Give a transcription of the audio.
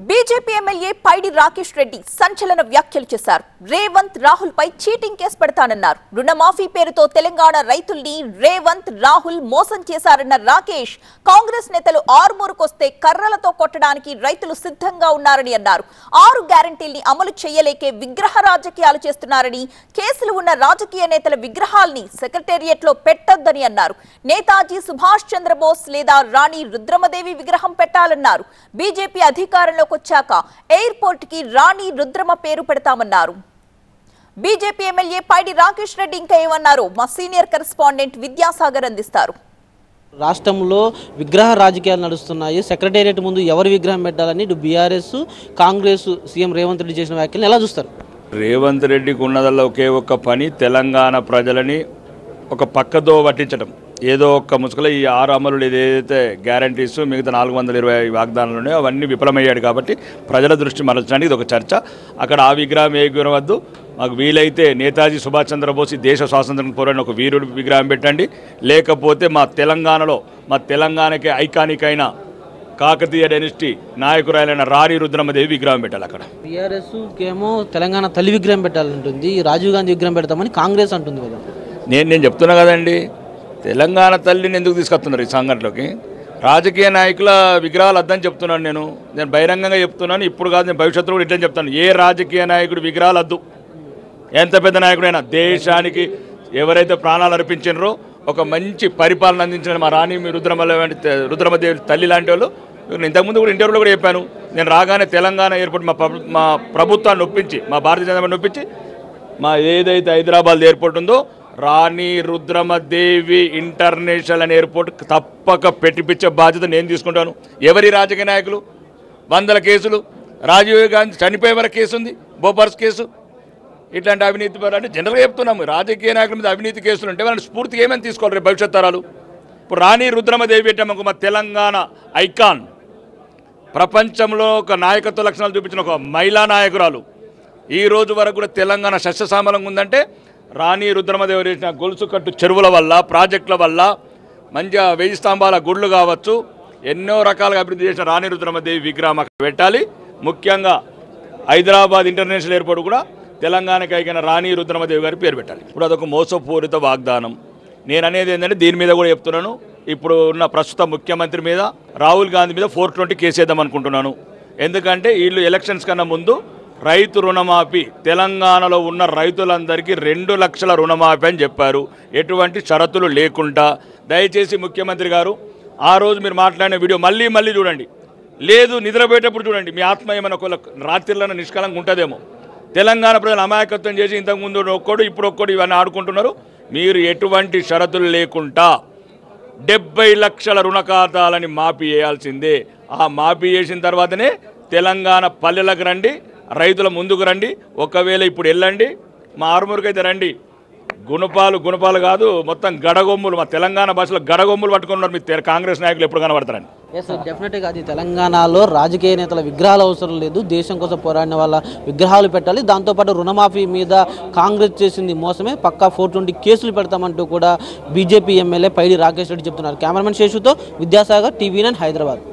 BJP MLA Paidi Rakesh Reddy సంచలన వ్యాఖ్యలు చేశారు. రేవంత్ రాహుల్ పై చీటింగ్ కేసు పెడతానన్నారు. రుణమాఫీ పేరుతో తెలంగాణ రైతుల్ని రేవంత్ రాహుల్ మోసం చేశారన్న రాకేష్, కాంగ్రెస్ నేతలు ఆరుమూరుకొస్తే కర్రలతో కొట్టడానికి రైతులు సిద్ధంగా ఉన్నారని అన్నారు. 6 గ్యారంటీల్ని అమలు చేయలేకే విగ్రహ రాజకీయాలు చేస్తున్నారని, కేసులు ఉన్న రాజకీయ నేతల విగ్రహాల్ని సెక్రటేరియట్ లో పెట్టొద్దని అన్నారు. నేతాజీ సుభాష్ చంద్రబోస్ లేదా రాణి రుద్రమదేవి విగ్రహం పెట్టాలన్నారు. బీజేపీ అధికారంలో వచ్చాక ఎయిర్పోర్ట్ కి రాణి రుద్రమ పేరు పెడతామన్నారు. బీజేపీ ఎమ్మెల్యే పైడి రాకేష్ రెడ్డి ఇంకా ఏమన్నారు మా సీనియర్ కరెస్పాండెంట్ విద్యాసాగర్ అందిస్తారు. రాష్ట్రంలో విగ్రహ రాజకీయాలు నడుస్తున్నాయి. సెక్రటేరియట్ ముందు ఎవరి విగ్రహం పెట్టాలని బీఆర్ఎస్ కాంగ్రెస్ సీఎం రేవంత్ రెడ్డి చేసిన వ్యాఖ్యలను ఎలా చూస్తారు? రేవంత్ రెడ్డికి ఉన్నదల్లా ఒకే ఒక్క పని, తెలంగాణ ప్రజలని ఒక పక్కదో పట్టించడం. ఏదో ఒక్క ముసుగులో ఈ 6 అమలులు ఏదైతే గ్యారంటీస్ మిగతా 420 వాగ్దానాలు ఉన్నాయో అవన్నీ విఫలమయ్యాడు. కాబట్టి ప్రజల దృష్టి మరల్చడానికి ఇది ఒక చర్చ. అక్కడ ఆ విగ్రహం ఏ విగ్రహం వద్దు, మాకు వీలైతే నేతాజీ సుభాష్ చంద్రబోస్ దేశ స్వాతంత్రం పోరాడిన ఒక వీరుడు విగ్రహం పెట్టండి, లేకపోతే మా తెలంగాణకి ఐకానిక్ అయిన కాకతీయ డైనస్టీ నాయకురాలైన రాణి రుద్రమదేవి విగ్రహం పెట్టాలి. అక్కడ బీఆర్ఎస్ ఏమో తెలంగాణ తల్లి విగ్రహం పెట్టాలంటుంది, రాజీవ్ గాంధీ విగ్రహం పెడతామని కాంగ్రెస్ అంటుంది కదా. నేను చెప్తున్నా కదండి, తెలంగాణ తల్లిని ఎందుకు తీసుకొస్తున్నారు ఈ సంఘటనలోకి? రాజకీయ నాయకుల విగ్రహాలు వద్దని చెప్తున్నాను. నేను బహిరంగంగా చెప్తున్నాను, ఇప్పుడు కాదు, నేను భవిష్యత్తులో కూడా ఇట్లా చెప్తాను. ఏ రాజకీయ నాయకుడు విగ్రహాలు వద్దు. ఎంత పెద్ద నాయకుడైనా దేశానికి ఎవరైతే ప్రాణాలు అర్పించారో, ఒక మంచి పరిపాలన అందించిన మా రాణి రుద్రమదేవి తల్లి లాంటి వాళ్ళు, ఇంతకుముందు కూడా ఇంటర్వ్యూలో కూడా చెప్పాను. నేను రాగానే తెలంగాణ ఎయిర్పోర్ట్ మా ప్రభుత్వాన్ని ఒప్పించి, మా భారతీయ జనతా పార్టీని ఒప్పించి, మా ఏదైతే హైదరాబాద్ ఎయిర్పోర్ట్ ఉందో రాణి రుద్రమదేవి ఇంటర్నేషనల్ అనే ఎయిర్పోర్ట్ తప్పక పెట్టిపించే బాధ్యత నేను తీసుకుంటాను. ఎవరి రాజకీయ నాయకులు 100 కేసులు, రాజీవ్ గాంధీ చనిపోయే వరకు కేసు ఉంది, బోపర్స్ కేసు, ఇట్లాంటి అవినీతి అంటే జనరల్గా చెప్తున్నాము. రాజకీయ నాయకుల మీద అవినీతి కేసులు ఉంటే వాళ్ళని స్ఫూర్తిగా ఏమని తీసుకోవాలి రేపు భవిష్యత్ తరాలు? ఇప్పుడు రాణి రుద్రమదేవి పెట్టాము, మా తెలంగాణ ఐకాన్, ప్రపంచంలో ఒక నాయకత్వ లక్షణాలు చూపించిన ఒక మహిళా నాయకురాలు. ఈ రోజు వరకు కూడా తెలంగాణ సస్యశ్యామలంగా ఉందంటే రాణి రుద్రమదేవి చేసిన గొలుసు కట్టు చెరువుల వల్ల, ప్రాజెక్టుల వల్ల, మంచిగా 1000 స్తంభాల గుళ్ళు కావచ్చు, ఎన్నో రకాలుగా అభివృద్ధి చేసిన రాణి రుద్రమదేవి విగ్రహం అక్కడ పెట్టాలి. ముఖ్యంగా హైదరాబాద్ ఇంటర్నేషనల్ ఎయిర్పోర్ట్ కూడా తెలంగాణకి అయిన రాణి రుద్రమదేవి గారి పేరు పెట్టాలి. ఇప్పుడు అదొక మోసపూరిత వాగ్దానం. నేను అనేది ఏంటంటే దీని మీద కూడా చెప్తున్నాను, ఇప్పుడు ఉన్న ప్రస్తుత ముఖ్యమంత్రి మీద, రాహుల్ గాంధీ మీద 420 కేసు వేద్దాం అనుకుంటున్నాను. ఎందుకంటే వీళ్ళు ఎలక్షన్స్ కన్నా ముందు రైతు రుణమాఫీ, తెలంగాణలో ఉన్న రైతులందరికీ 2 లక్షల రుణమాఫీ అని చెప్పారు, ఎటువంటి షరతులు లేకుండా. దయచేసి ముఖ్యమంత్రి గారు ఆ రోజు మీరు మాట్లాడిన వీడియో మళ్ళీ చూడండి, లేదు నిద్రపోయేటప్పుడు చూడండి. మీ ఆత్మ ఏమైనా రాత్రిలో నిష్కలంగా ఉంటుందేమో. తెలంగాణ ప్రజలు అమాయకత్వం చేసి ఇంతకుముందు ఒక్కడు ఇప్పుడు ఒక్కడు ఇవన్నీ ఆడుకుంటున్నారు. మీరు ఎటువంటి షరతులు లేకుండా 70 లక్షల రుణ ఖాతాలని మాఫీ చేయాల్సిందే. ఆ మాఫీ చేసిన తర్వాతనే తెలంగాణ పల్లెలకు రండి, రైతుల ముందుకు రండి. ఒకవేళ ఇప్పుడు వెళ్ళండి, మా ఆరుమూరుకైతే రండి, గుణపాలు కాదు, మొత్తం గడగొమ్ములు, మా తెలంగాణ భాషలో గడగొమ్ములు పట్టుకున్నారు మీ కాంగ్రెస్ నాయకులు ఎప్పుడు కనబడతారని. ఎస్, డెఫినెట్గా అది తెలంగాణలో రాజకీయ నేతల విగ్రహాలు అవసరం లేదు, దేశం కోసం పోరాడిన వాళ్ళ విగ్రహాలు పెట్టాలి. దాంతోపాటు రుణమాఫీ మీద కాంగ్రెస్ చేసింది మోసమే, పక్కా 420 కేసులు పెడతామంటూ కూడా బీజేపీ ఎమ్మెల్యే పైడి రాకేష్ రెడ్డి చెప్తున్నారు. కెమెరామెన్ శేషుతో విద్యాసాగర్, TV9 హైదరాబాద్.